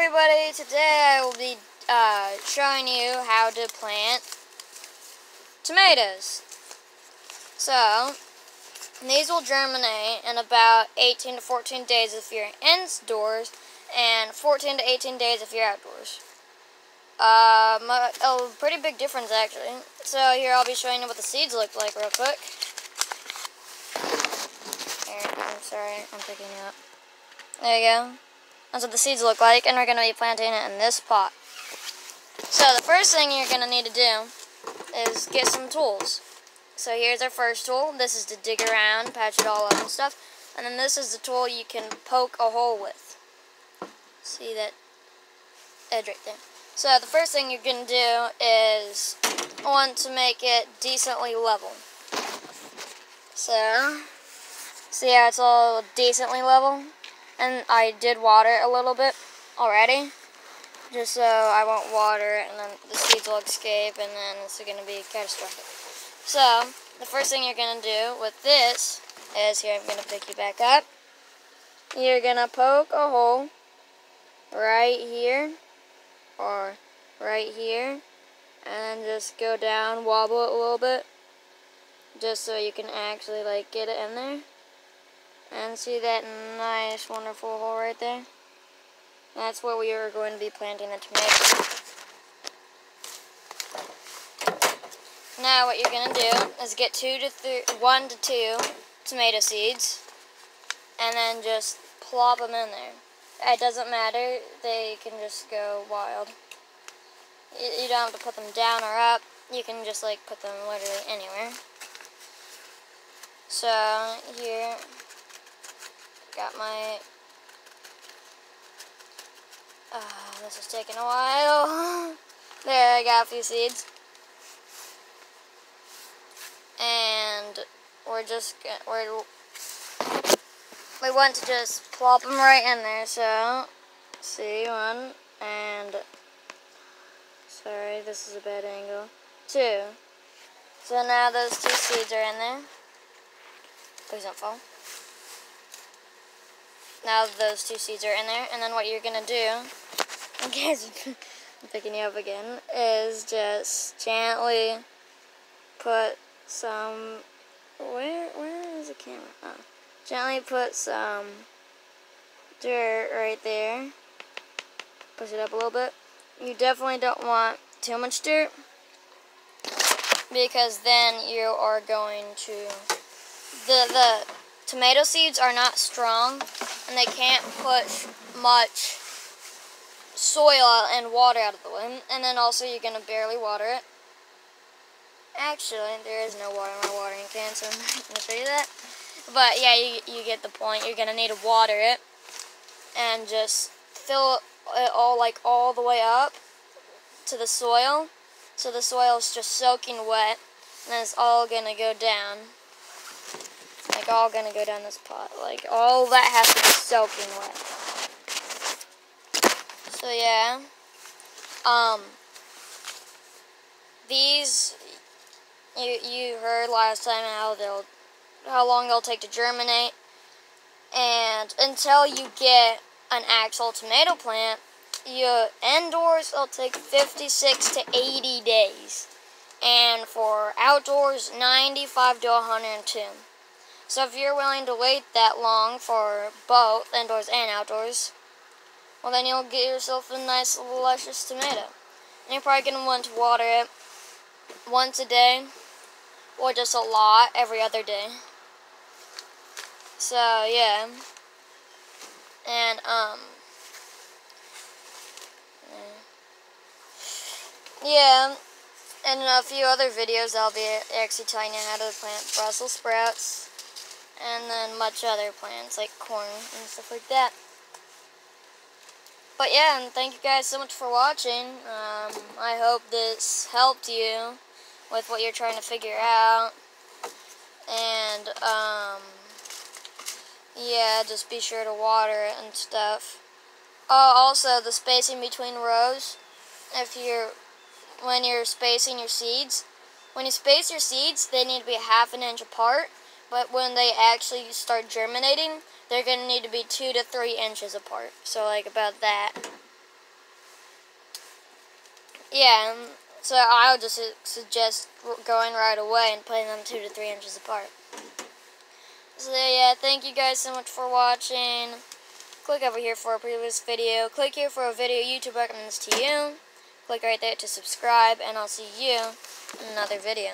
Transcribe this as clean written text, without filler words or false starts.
everybody, today I will be showing you how to plant tomatoes. So, these will germinate in about 18 to 14 days if you're indoors, and 14 to 18 days if you're outdoors. A pretty big difference actually. So here I'll be showing you what the seeds look like real quick. Here, I'm sorry, I'm picking you up. There you go. That's what the seeds look like, and we're going to be planting it in this pot. So the first thing you're going to need to do is get some tools. So here's our first tool. This is to dig around, patch it all up and stuff. And then this is the tool you can poke a hole with. See that edge right there. So the first thing you're going to do is want to make it decently level. So, see how it's all decently level? And I did water it a little bit already, just so I won't water it and then the seeds will escape and then it's going to be catastrophic. So, the first thing you're going to do with this is, here I'm going to pick you back up, you're going to poke a hole right here, or right here, and just go down, wobble it a little bit, just so you can actually like get it in there. And see that nice, wonderful hole right there? That's where we are going to be planting the tomatoes. Now what you're going to do is get 1 to 2 tomato seeds, and then just plop them in there. It doesn't matter, they can just go wild. You don't have to put them down or up, you can just like put them literally anywhere. So here, got my, this is taking a while. There, I got a few seeds. And we want to just plop them right in there. So, see, 1, and, sorry, this is a bad angle, 2. So now those 2 seeds are in there. Please don't fall. Now those 2 seeds are in there, and then what you're going to do, in case I'm picking you up again, is just gently put some, where is the camera? Oh. Gently put some dirt right there, push it up a little bit. You definitely don't want too much dirt, because then you are going to, the tomato seeds are not strong, and they can't push much soil and water out of the way. And then also you're going to barely water it. Actually, there is no water in my watering can, so I'm not going to show you that. But yeah, you get the point. You're going to need to water it and just fill it all the way up to the soil. So the soil is just soaking wet, and then it's all going to go down. Like, all gonna go down this pot. Like, all that has to be soaking wet. So, yeah. These, you heard last time how long they'll take to germinate. And until you get an actual tomato plant, indoors, it'll take 56 to 80 days. And for outdoors, 95 to 102. So if you're willing to wait that long for both indoors and outdoors, well then you'll get yourself a nice luscious tomato. And you're probably going to want to water it once a day, or just a lot every other day. So yeah. And yeah, and in a few other videos I'll be actually telling you how to plant Brussels sprouts, and then much other plants like corn and stuff like that. But yeah, and thank you guys so much for watching. I hope this helped you with what you're trying to figure out. And yeah, just be sure to water it and stuff. Also, the spacing between rows, when you're spacing your seeds, when you space your seeds, they need to be ½ an inch apart. But when they actually start germinating, they're going to need to be 2 to 3 inches apart. So like about that. Yeah, so I'll just suggest going right away and putting them 2 to 3 inches apart. So yeah, thank you guys so much for watching. Click over here for a previous video. Click here for a video YouTube recommends to you. Click right there to subscribe, and I'll see you in another video.